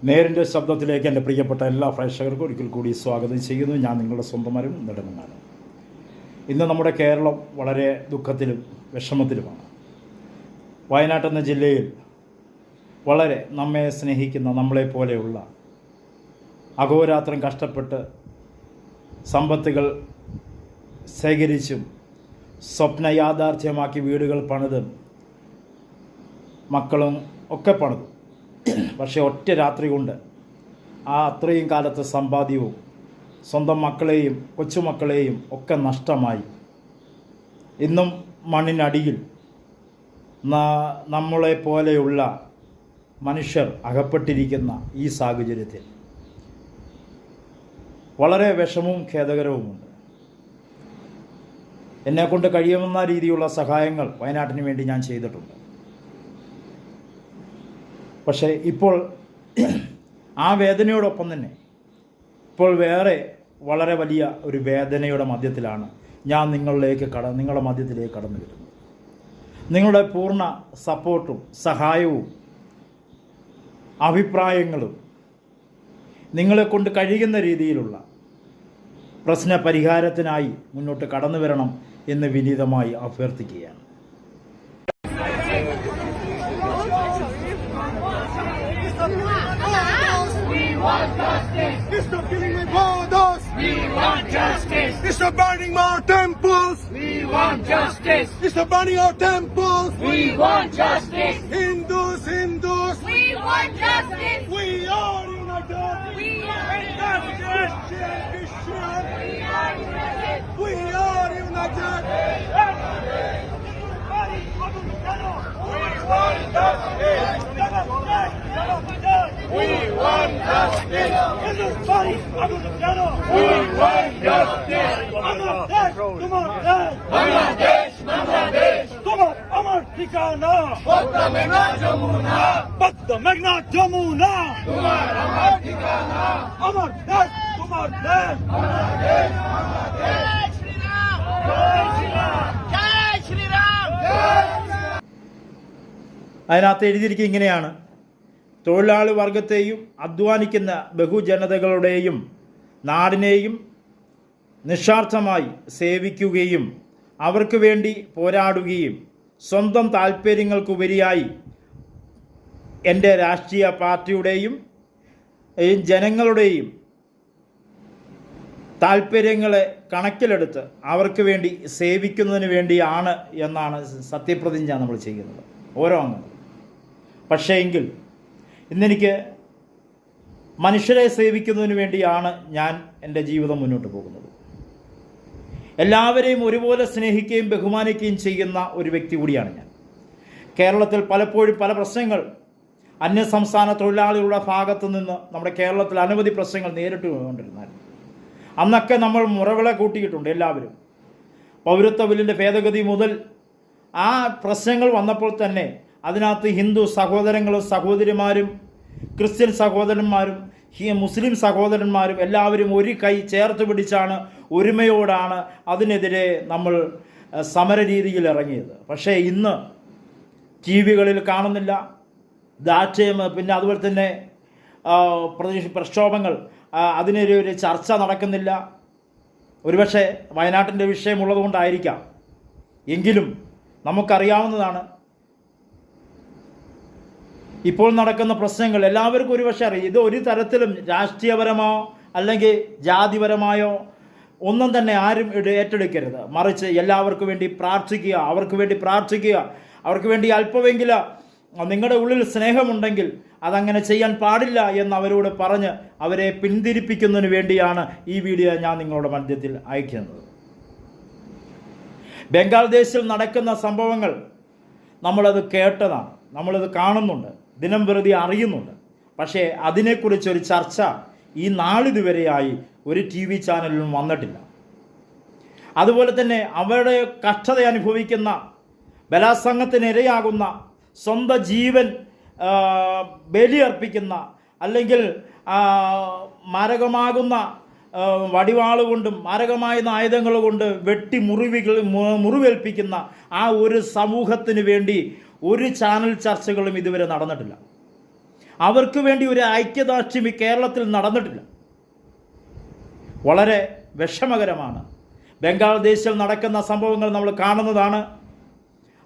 നേരിൻ്റെ ശബ്ദത്തിലേക്ക് എൻ്റെ പ്രിയപ്പെട്ട എല്ലാ പ്രേക്ഷകർക്കും ഒരിക്കൽ കൂടി സ്വാഗതം ചെയ്യുന്നു. ഞാൻ നിങ്ങളുടെ സ്വന്തമാരും നെടുമങ്ങാനം. ഇന്ന് നമ്മുടെ കേരളം വളരെ ദുഃഖത്തിലും വിഷമത്തിലുമാണ്. വയനാട് എന്ന ജില്ലയിൽ വളരെ നമ്മെ സ്നേഹിക്കുന്ന നമ്മളെപ്പോലെയുള്ള അഹോരാത്രം കഷ്ടപ്പെട്ട് സമ്പത്തുകൾ ശേഖരിച്ചും സ്വപ്ന യാഥാർത്ഥ്യമാക്കി വീടുകൾ പണിതും മക്കളും ഒക്കെ പണിതു. പക്ഷേ ഒറ്റ രാത്രി കൊണ്ട് ആ അത്രയും കാലത്തെ സമ്പാദ്യവും സ്വന്തം മക്കളെയും കൊച്ചുമക്കളെയും ഒക്കെ നഷ്ടമായി. ഇന്നും മണ്ണിനടിയിൽ നമ്മളെപ്പോലെയുള്ള മനുഷ്യർ അകപ്പെട്ടിരിക്കുന്ന ഈ സാഹചര്യത്തിൽ വളരെ വിഷമവും ഖേദകരവുമുണ്ട്. എന്നെക്കൊണ്ട് കഴിയുന്ന രീതിയിലുള്ള സഹായങ്ങൾ വയനാട്ടിന് വേണ്ടി ഞാൻ ചെയ്തിട്ടുണ്ട്. പക്ഷേ ഇപ്പോൾ ആ വേദനയോടൊപ്പം തന്നെ ഇപ്പോൾ വേറെ വളരെ വലിയ ഒരു വേദനയുടെ മധ്യത്തിലാണ് ഞാൻ നിങ്ങളുടെ മധ്യത്തിലേക്ക് കടന്നു വരുന്നത്. നിങ്ങളുടെ പൂർണ്ണ സപ്പോർട്ടും സഹായവും അഭിപ്രായങ്ങളും നിങ്ങളെക്കൊണ്ട് കഴിയുന്ന രീതിയിലുള്ള പ്രശ്ന പരിഹാരത്തിനായി മുന്നോട്ട് കടന്നു വരണം എന്ന് വിനീതമായി അഭ്യർത്ഥിക്കുകയാണ്. Stop killing my brothers! We want justice! Stop burning more temples! We want justice! Stop burning our temples! We want justice! Hindus! We want justice! We are united! We are united! Christian! We are united! We are united! We want justice! Bangladesh! Bangladesh! Amar Tikana! Bhakta Megna Jamuna! Bhakta Megna Jamuna! Tumhar Amar Tikana! Amar Desh! Tumar Desh! Bangladesh! Jai Shri Ram! Jai Shri Ram! അതിനകത്ത് എഴുതിയിരിക്കുക ഇങ്ങനെയാണ്: തൊഴിലാളി വർഗത്തെയും അധ്വാനിക്കുന്ന ബഹുജനതകളുടെയും നാടിനെയും നിസ്വാർത്ഥമായി സേവിക്കുകയും അവർക്ക് വേണ്ടി പോരാടുകയും സ്വന്തം താല്പര്യങ്ങൾക്കുപരിയായി എൻ്റെ രാഷ്ട്രീയ പാർട്ടിയുടെയും ജനങ്ങളുടെയും താല്പര്യങ്ങളെ കണക്കിലെടുത്ത് അവർക്ക് വേണ്ടി സേവിക്കുന്നതിന് വേണ്ടിയാണ് എന്നാണ് സത്യപ്രതിജ്ഞ നമ്മൾ ചെയ്യുന്നത് ഓരോ അംഗങ്ങളും. പക്ഷേ എങ്കിൽ ഇന്നെനിക്ക് മനുഷ്യരെ സേവിക്കുന്നതിന് വേണ്ടിയാണ് ഞാൻ എൻ്റെ ജീവിതം മുന്നോട്ട് പോകുന്നത്. എല്ലാവരെയും ഒരുപോലെ സ്നേഹിക്കുകയും ബഹുമാനിക്കുകയും ചെയ്യുന്ന ഒരു വ്യക്തി കൂടിയാണ് ഞാൻ. കേരളത്തിൽ പലപ്പോഴും പല പ്രശ്നങ്ങൾ അന്യസംസ്ഥാന തൊഴിലാളികളുടെ ഭാഗത്തു നിന്ന് നമ്മുടെ കേരളത്തിൽ അനവധി പ്രശ്നങ്ങൾ നേരിട്ട് കൊണ്ടിരുന്നായിരുന്നു. അന്നൊക്കെ നമ്മൾ മുറവിള കൂട്ടിയിട്ടുണ്ട്. എല്ലാവരും പൗരത്വ ബില്ലിൻ്റെ ഭേദഗതി മുതൽ ആ പ്രശ്നങ്ങൾ വന്നപ്പോൾ തന്നെ അതിനകത്ത് ഹിന്ദു സഹോദരങ്ങളും സഹോദരിമാരും ക്രിസ്ത്യൻ സഹോദരന്മാരും മുസ്ലിം സഹോദരന്മാരും എല്ലാവരും ഒരു കൈ ചേർത്ത് പിടിച്ചാണ്, ഒരുമയോടാണ് അതിനെതിരെ നമ്മൾ സമര രീതിയിൽ ഇറങ്ങിയത്. പക്ഷേ ഇന്ന് ടി വികളിൽ കാണുന്നില്ല, ദാർഢ്യം, പിന്നെ അതുപോലെ തന്നെ പ്രക്ഷോഭങ്ങൾ, അതിനൊരു ചർച്ച നടക്കുന്നില്ല. ഒരുപക്ഷെ വയനാട്ടിൻ്റെ വിഷയമുള്ളതുകൊണ്ടായിരിക്കാം. എങ്കിലും നമുക്കറിയാവുന്നതാണ് ഇപ്പോൾ നടക്കുന്ന പ്രശ്നങ്ങൾ എല്ലാവർക്കും ഒരുപക്ഷെ അറിയാം. ഇത് ഒരു തരത്തിലും രാഷ്ട്രീയപരമോ അല്ലെങ്കിൽ ജാതിപരമായോ ഒന്നും തന്നെ ആരും ഏറ്റെടുക്കരുത്. മറിച്ച് എല്ലാവർക്കും വേണ്ടി പ്രാർത്ഥിക്കുക, അവർക്ക് വേണ്ടി അല്പമെങ്കിലും നിങ്ങളുടെ ഉള്ളിൽ സ്നേഹമുണ്ടെങ്കിൽ അതങ്ങനെ ചെയ്യാൻ പാടില്ല എന്ന് അവരോട് പറഞ്ഞ് അവരെ പിന്തിരിപ്പിക്കുന്നതിന് വേണ്ടിയാണ് ഈ വീഡിയോ ഞാൻ നിങ്ങളുടെ മധ്യത്തിൽ അയക്കുന്നത്. ബംഗ്ലാദേശിൽ നടക്കുന്ന സംഭവങ്ങൾ നമ്മളത് കേട്ടതാണ്, നമ്മളത് കാണുന്നുണ്ട്, ദിനം പ്രതി അറിയുന്നുണ്ട്. പക്ഷേ അതിനെക്കുറിച്ചൊരു ചർച്ച ഈ നാളിതുവരെയായി ഒരു TV ചാനലിലും വന്നിട്ടില്ല. അതുപോലെ തന്നെ അവരുടെ കഷ്ടത അനുഭവിക്കുന്ന, ബലാത്സംഗത്തിനിരയാകുന്ന, സ്വന്തം ജീവൻ ബലിയർപ്പിക്കുന്ന, അല്ലെങ്കിൽ മാരകമാകുന്ന വടിവാളുകൊണ്ടും മാരകമായ ആയുധങ്ങൾ കൊണ്ട് വെട്ടി മുറിവേൽപ്പിക്കുന്ന ആ ഒരു സമൂഹത്തിന് വേണ്ടി ഒരു ചാനൽ ചർച്ചകളും ഇതുവരെ നടന്നിട്ടില്ല. അവർക്ക് വേണ്ടി ഒരു ഐക്യദാർഢ്യം ഈ കേരളത്തിൽ നടന്നിട്ടില്ല. വളരെ വിഷമകരമാണ്. ബംഗ്ലാദേശിൽ നടക്കുന്ന സംഭവങ്ങൾ നമ്മൾ കാണുന്നതാണ്.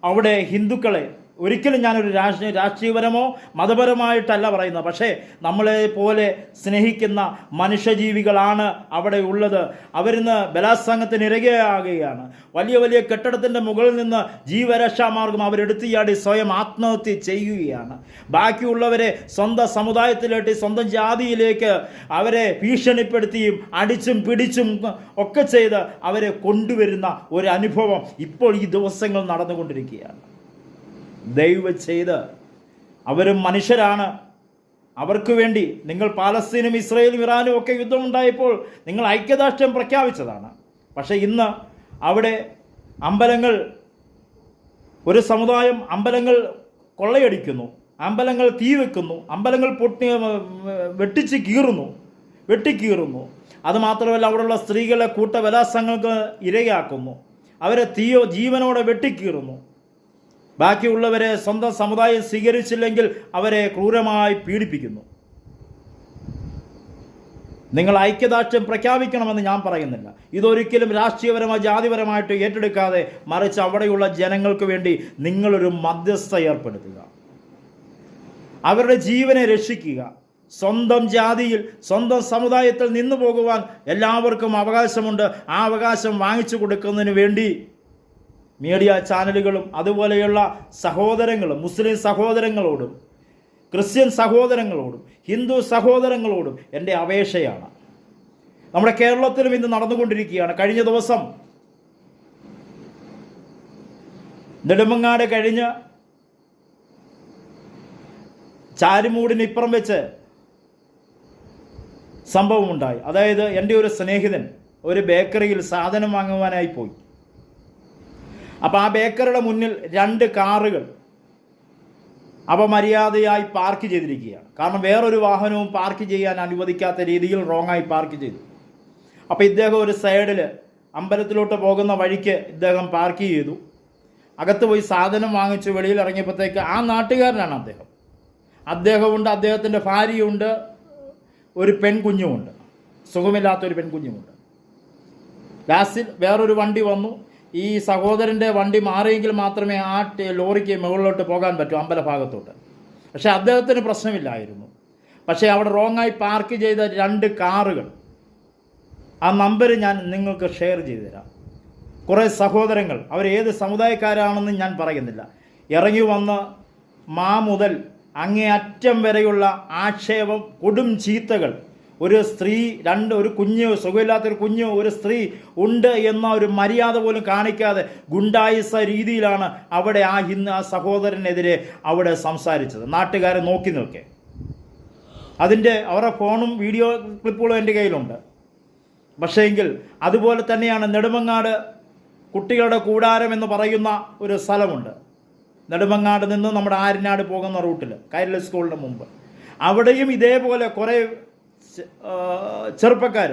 അവിടെ ഹിന്ദുക്കളെ ഒരിക്കലും ഞാനൊരു രാഷ്ട്രീയപരമോ മതപരമായിട്ടല്ല പറയുന്നത്, പക്ഷേ നമ്മളെ പോലെ സ്നേഹിക്കുന്ന മനുഷ്യജീവികളാണ് അവിടെ ഉള്ളത്. അവരിന്ന് ബലാത്സംഗത്തിന് ഇരയാകുകയാണ്. വലിയ വലിയ കെട്ടിടത്തിൻ്റെ മുകളിൽ നിന്ന് ജീവരക്ഷാമാർഗം അവരെടുത്തിയാടി സ്വയം ആത്മഹത്യ ചെയ്യുകയാണ്. ബാക്കിയുള്ളവരെ സ്വന്തം സമുദായത്തിലേക്ക്, സ്വന്തം ജാതിയിലേക്ക് അവരെ ഭീഷണിപ്പെടുത്തിയും അടിച്ചും പിടിച്ചും ഒക്കെ ചെയ്ത് അവരെ കൊണ്ടുവരുന്ന ഒരു അനുഭവം ഇപ്പോൾ ഈ ദിവസങ്ങൾ നടന്നുകൊണ്ടിരിക്കുകയാണ്. ദയവ് ചെയ്ത്, അവരും മനുഷ്യരാണ്. അവർക്ക് വേണ്ടി നിങ്ങൾ പാലസ്തീനും ഇസ്രയേലും ഇറാനും ഒക്കെ യുദ്ധമുണ്ടായപ്പോൾ നിങ്ങൾ ഐക്യദാർഢ്യം പ്രഖ്യാപിച്ചതാണ്. പക്ഷേ ഇന്ന് അവിടെ അമ്പലങ്ങൾ, ഒരു സമുദായം അമ്പലങ്ങൾ കൊള്ളയടിക്കുന്നു, അമ്പലങ്ങൾ തീ വെക്കുന്നു, അമ്പലങ്ങൾ വെട്ടിക്കീറുന്നു. അതുമാത്രമല്ല, അവിടെയുള്ള സ്ത്രീകളെ കൂട്ടബലാത്സംഗങ്ങൾക്ക് ഇരയാക്കുന്നു, അവരെ ജീവനോടെ വെട്ടിക്കീറുന്നു. ബാക്കിയുള്ളവരെ സ്വന്തം സമുദായം സ്വീകരിച്ചില്ലെങ്കിൽ അവരെ ക്രൂരമായി പീഡിപ്പിക്കുന്നു. നിങ്ങൾ ഐക്യദാർഢ്യം പ്രഖ്യാപിക്കണമെന്ന് ഞാൻ പറയുന്നില്ല. ഇതൊരിക്കലും രാഷ്ട്രീയപരമായി ജാതിപരമായിട്ട് ഏറ്റെടുക്കാതെ, മറിച്ച് അവിടെയുള്ള ജനങ്ങൾക്ക് വേണ്ടി നിങ്ങളൊരു മധ്യസ്ഥ ഏർപ്പെടുത്തുക, അവരുടെ ജീവനെ രക്ഷിക്കുക. സ്വന്തം ജാതിയിൽ, സ്വന്തം സമുദായത്തിൽ നിന്നു പോകുവാൻ എല്ലാവർക്കും അവകാശമുണ്ട്. ആ അവകാശം വാങ്ങിച്ചു കൊടുക്കുന്നതിന് വേണ്ടി മീഡിയ ചാനലുകളും അതുപോലെയുള്ള സഹോദരങ്ങളും, മുസ്ലിം സഹോദരങ്ങളോടും ക്രിസ്ത്യൻ സഹോദരങ്ങളോടും ഹിന്ദു സഹോദരങ്ങളോടും എൻ്റെ അപേക്ഷയാണ്. നമ്മുടെ കേരളത്തിലും ഇന്ന് നടന്നുകൊണ്ടിരിക്കുകയാണ്. കഴിഞ്ഞ ദിവസം നെടുമങ്ങാട് കഴിഞ്ഞ് ചാരുമൂടിന് ഇപ്പുറം വെച്ച് സംഭവമുണ്ടായി. അതായത് എൻ്റെ ഒരു സ്നേഹിതൻ ഒരു ബേക്കറിയിൽ സാധനം വാങ്ങുവാനായി പോയി. അപ്പോൾ ആ ബേക്കറിയുടെ മുന്നിൽ 2 കാറുകൾ അപമര്യാദയായി പാർക്ക് ചെയ്തിരിക്കുകയാണ്. കാരണം വേറൊരു വാഹനവും പാർക്ക് ചെയ്യാൻ അനുവദിക്കാത്ത രീതിയിൽ റോങ്ങായി പാർക്ക് ചെയ്തു. അപ്പോൾ ഇദ്ദേഹം ഒരു സൈഡിൽ അമ്പലത്തിലോട്ട് പോകുന്ന വഴിക്ക് ഇദ്ദേഹം പാർക്ക് ചെയ്തു. അകത്ത് പോയി സാധനം വാങ്ങിച്ച് വെളിയിൽ ഇറങ്ങിയപ്പോഴത്തേക്ക് ആ നാട്ടുകാരനാണ് അദ്ദേഹമുണ്ട്, അദ്ദേഹത്തിൻ്റെ ഭാര്യയുണ്ട്, ഒരു പെൺകുഞ്ഞുമുണ്ട്, സുഖമില്ലാത്തൊരു പെൺകുഞ്ഞുമുണ്ട്. ലാസ്റ്റിൽ വേറൊരു വണ്ടി വന്നു. ഈ സഹോദരൻ്റെ വണ്ടി മാറിയെങ്കിൽ മാത്രമേ ആ ലോറിക്ക് മുകളിലോട്ട് പോകാൻ പറ്റൂ, അമ്പലഭാഗത്തോട്ട്. പക്ഷേ അദ്ദേഹത്തിന് പ്രശ്നമില്ലായിരുന്നു. പക്ഷേ അവിടെ റോങ്ങായി പാർക്ക് ചെയ്ത 2 കാറുകൾ, ആ നമ്പർ ഞാൻ നിങ്ങൾക്ക് ഷെയർ ചെയ്തു തരാം. കുറേ സഹോദരങ്ങൾ, അവരേത് സമുദായക്കാരാണെന്ന് ഞാൻ പറയുന്നില്ല, ഇറങ്ങി വന്ന് മുതൽ അങ്ങേയറ്റം വരെയുള്ള ആക്ഷേപം, കൊടും ചീത്തകൾ. ഒരു സ്ത്രീ, ഒരു കുഞ്ഞ്, സുഖമില്ലാത്തൊരു കുഞ്ഞ്, ഒരു സ്ത്രീ ഉണ്ട് എന്ന ഒരു മര്യാദ പോലും കാണിക്കാതെ ഗുണ്ടായിസ രീതിയിലാണ് അവിടെ ആ സഹോദരനെതിരെ അവിടെ സംസാരിച്ചത്. നാട്ടുകാരെ നോക്കി നിൽക്കെ. അവരുടെ ഫോണും വീഡിയോ ക്ലിപ്പുകളും എൻ്റെ കയ്യിലുണ്ട്. പക്ഷേ എങ്കിൽ അതുപോലെ തന്നെയാണ് നെടുമങ്ങാട് കുട്ടികളുടെ കൂടാരം എന്ന് പറയുന്ന ഒരു സ്ഥലമുണ്ട്. നെടുമങ്ങാട് നിന്ന് നമ്മുടെ ആര്യനാട് പോകുന്ന റൂട്ടിൽ, കൈരളി സ്കൂളിന് മുമ്പ്. അവിടെയും ഇതേപോലെ കുറേ ചെറുപ്പക്കാർ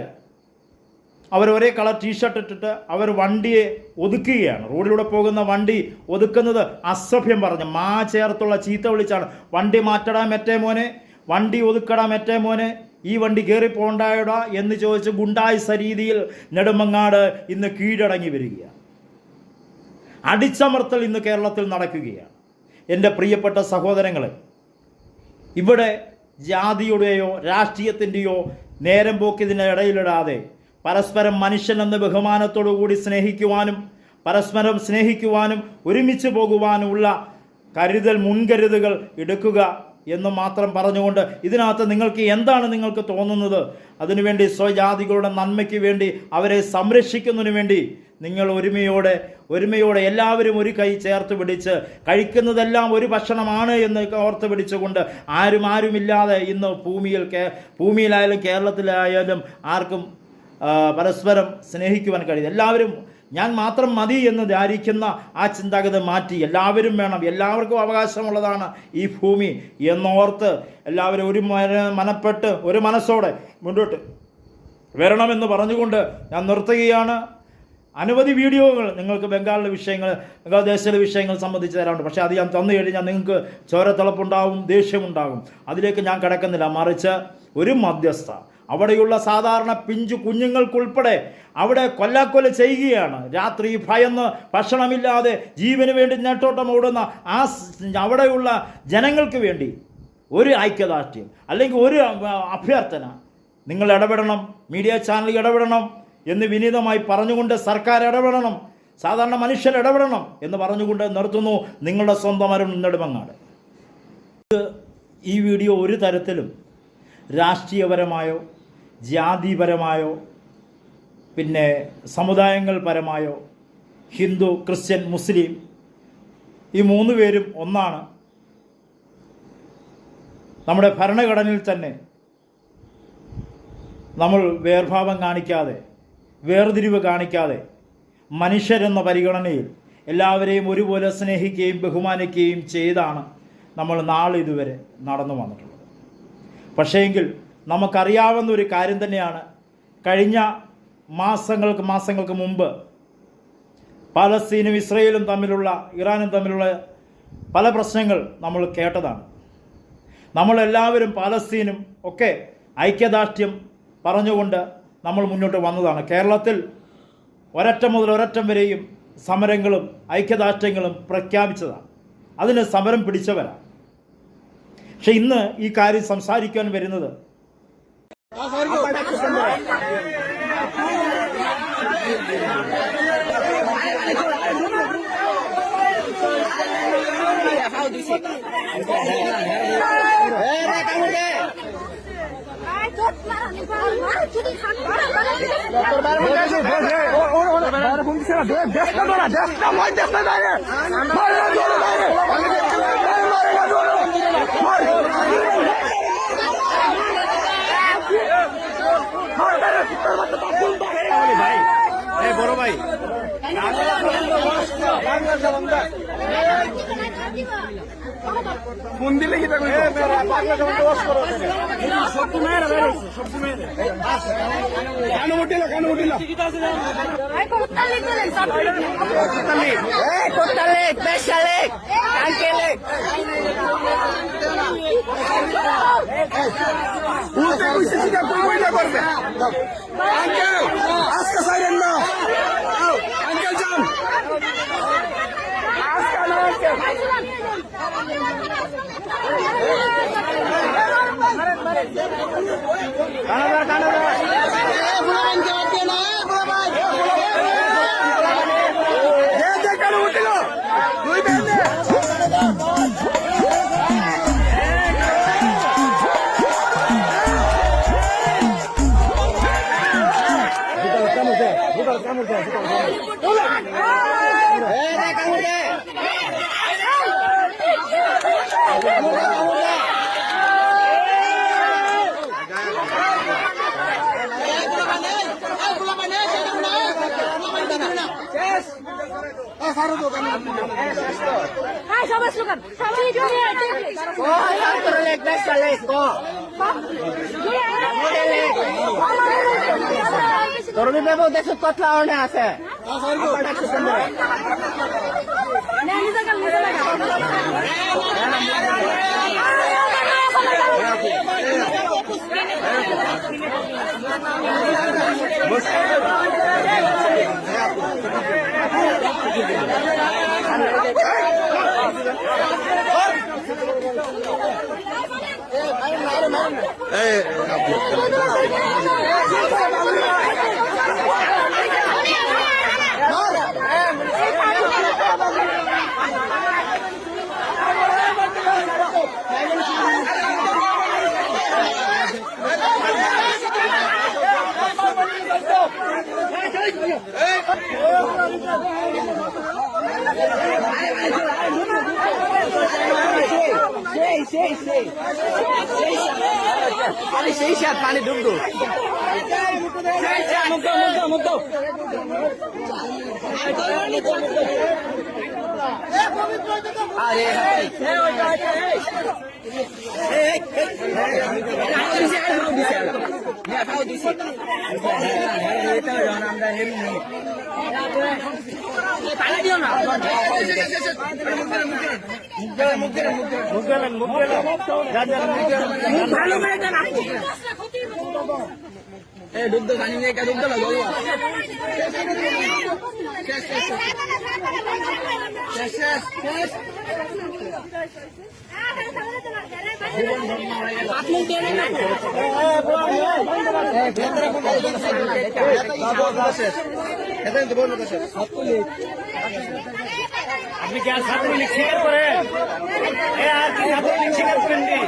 അവർ ഒരേ കളർ ടീഷർട്ട് ഇട്ടിട്ട് അവർ വണ്ടിയെ ഒതുക്കുകയാണ്. റോഡിലൂടെ പോകുന്ന വണ്ടി ഒതുക്കുന്നത് അസഭ്യം പറഞ്ഞ് ചേർത്തുള്ള ചീത്ത വിളിച്ചാണ്. വണ്ടി മാറ്റടാ മെറ്റേ മോനെ, വണ്ടി ഒതുക്കടാ മെറ്റേ മോനെ, ഈ വണ്ടി കയറി പോണ്ടായടാ എന്ന് ചോദിച്ച് ഗുണ്ടായിസ രീതിയിൽ നെടുമങ്ങാട് ഇന്ന് കീഴടങ്ങി വരികയാണ്. അടിച്ചമർത്തൽ ഇന്ന് കേരളത്തിൽ നടക്കുകയാണ്. എൻ്റെ പ്രിയപ്പെട്ട സഹോദരങ്ങളെ, ഇവിടെ ജാതിയുടെയോ രാഷ്ട്രീയത്തിൻ്റെയോ നേരം പോക്കിതിന് ഇടയിലിടാതെ പരസ്പരം മനുഷ്യനെന്ന ബഹുമാനത്തോടു കൂടി സ്നേഹിക്കുവാനും പരസ്പരം സ്നേഹിക്കുവാനും ഒരുമിച്ച് പോകുവാനുമുള്ള മുൻകരുതലുകൾ എടുക്കുക എന്ന് മാത്രം പറഞ്ഞുകൊണ്ട്, ഇതിനകത്ത് നിങ്ങൾക്ക് തോന്നുന്നത്, അതിനുവേണ്ടി സ്വജാതികളുടെ നന്മയ്ക്ക് വേണ്ടി അവരെ സംരക്ഷിക്കുന്നതിന് വേണ്ടി നിങ്ങൾ ഒരുമയോടെ എല്ലാവരും ഒരു കൈ ചേർത്ത് പിടിച്ച്, കഴിക്കുന്നതെല്ലാം ഒരു ഭക്ഷണമാണ് എന്ന് ഓർത്ത് പിടിച്ചുകൊണ്ട് ആരുമില്ലാതെ ഇന്ന് ഭൂമിയിലായാലും കേരളത്തിലായാലും ആർക്കും പരസ്പരം സ്നേഹിക്കുവാൻ കഴിയും. എല്ലാവരും ഞാൻ മാത്രം മതി എന്ന് ധാരിക്കുന്ന ആ ചിന്താഗതി മാറ്റി എല്ലാവരും വേണം, എല്ലാവർക്കും അവകാശമുള്ളതാണ് ഈ ഭൂമി എന്നോർത്ത് എല്ലാവരും ഒരു മനസ്സോടെ മുന്നോട്ട് വരണമെന്ന് പറഞ്ഞുകൊണ്ട് ഞാൻ നിർത്തുകയാണ്. അനവധി വീഡിയോകൾ നിങ്ങൾക്ക് ബംഗാളിലെ വിഷയങ്ങൾ, ബംഗ്ലാദേശിലെ വിഷയങ്ങൾ സംബന്ധിച്ച് തരാറുണ്ട്. പക്ഷേ അത് ഞാൻ തന്നു കഴിഞ്ഞാൽ നിങ്ങൾക്ക് ചോരത്തിളപ്പുണ്ടാവും, ദേഷ്യമുണ്ടാകും. അതിലേക്ക് ഞാൻ കിടക്കുന്നില്ല. മറിച്ച് ഒരു മധ്യസ്ഥ അവിടെയുള്ള സാധാരണ പിഞ്ചു കുഞ്ഞുങ്ങൾക്കുൾപ്പെടെ അവിടെ കൊല്ലാക്കൊല ചെയ്യുകയാണ്. രാത്രി ഭയന്ന് ഭക്ഷണമില്ലാതെ ജീവന് വേണ്ടി നെട്ടോട്ടം ഓടുന്ന അവിടെയുള്ള ജനങ്ങൾക്ക് വേണ്ടി ഒരു ഐക്യദാർഢ്യം അല്ലെങ്കിൽ ഒരു അഭ്യർത്ഥന, നിങ്ങൾ ഇടപെടണം, മീഡിയ ചാനൽ ഇടപെടണം എന്ന് വിനീതമായി പറഞ്ഞുകൊണ്ട് സർക്കാർ ഇടപെടണം, സാധാരണ മനുഷ്യർ ഇടപെടണം എന്ന് പറഞ്ഞുകൊണ്ട് നിർത്തുന്നു. നിങ്ങളുടെ സ്വന്തം അരുൺ നെടുമങ്ങാട്. ഈ വീഡിയോ ഒരു തരത്തിലും രാഷ്ട്രീയപരമായോ ജാതിപരമായോ പിന്നെ സമുദായങ്ങൾ പരമായോ ഹിന്ദു, ക്രിസ്ത്യൻ, മുസ്ലിം ഈ 3 പേരും ഒന്നാണ്. നമ്മുടെ ഭരണഘടനയിൽ തന്നെ നമ്മൾ വേർഭാവം കാണിക്കാതെ, വേർതിരിവ് കാണിക്കാതെ മനുഷ്യരെന്ന പരിഗണനയിൽ എല്ലാവരെയും ഒരുപോലെ സ്നേഹിക്കുകയും ബഹുമാനിക്കുകയും ചെയ്താണ് നമ്മൾ നാളിതുവരെ നടന്നു വന്നിട്ടുള്ളത്. പക്ഷേങ്കിൽ നമുക്കറിയാവുന്ന ഒരു കാര്യം തന്നെയാണ്, കഴിഞ്ഞ മാസങ്ങൾക്ക് മുമ്പ് പാലസ്തീനും ഇസ്രയേലും തമ്മിലുള്ള, ഇറാനും തമ്മിലുള്ള പല പ്രശ്നങ്ങൾ നമ്മൾ കേട്ടതാണ്. നമ്മളെല്ലാവരും പാലസ്തീനും ഒക്കെ ഐക്യദാർഢ്യം പറഞ്ഞുകൊണ്ട് നമ്മൾ മുന്നോട്ട് വന്നതാണ്. കേരളത്തിൽ ഒരറ്റം മുതൽ ഒരറ്റം വരെയും സമരങ്ങളും ഐക്യദാർഢ്യങ്ങളും പ്രഖ്യാപിച്ചതാണ്. അതിന് സമരം പിടിച്ചവരാണ്. പക്ഷെ ഇന്ന് ഈ കാര്യം സംസാരിക്കാൻ വരുന്നത് বড় ভাই ফোন দিলে কি থাকবে কেন উঠিল করবে আজকে সাইরেন না আঙ্কেল যান উঠিল দুই বেন্দে তরুণী বাবু দেশের কথা অনেক আছে সেই সাত পানি ডুবডু আরে ডুব দো পানি নিয়ে ডুব দো লাগো শেষ শেষ শেষ আপনি কি আর ছাত্রলীগ স্বীকার করেন? আর কি ছাত্রলীগ স্বীকার করেন নি?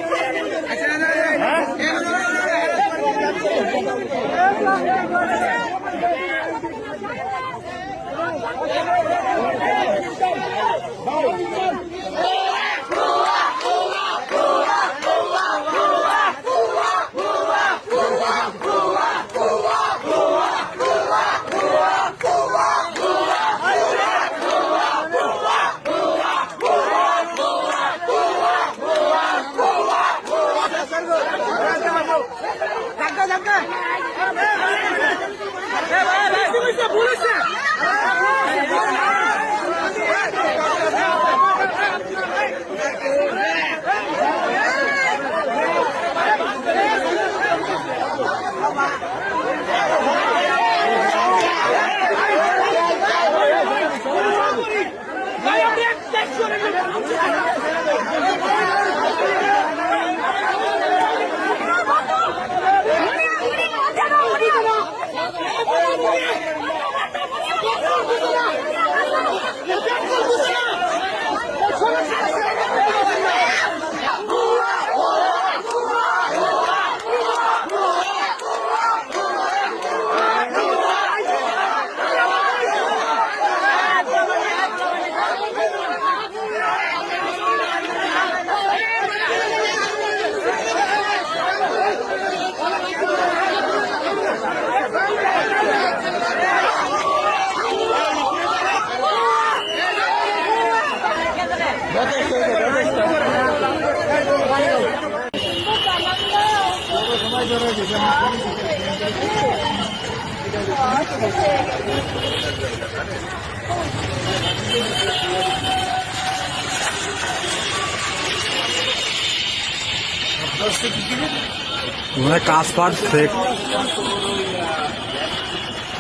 মানে কাজ পারফেক্ট,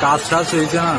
কাজ টাজ হয়েছে না।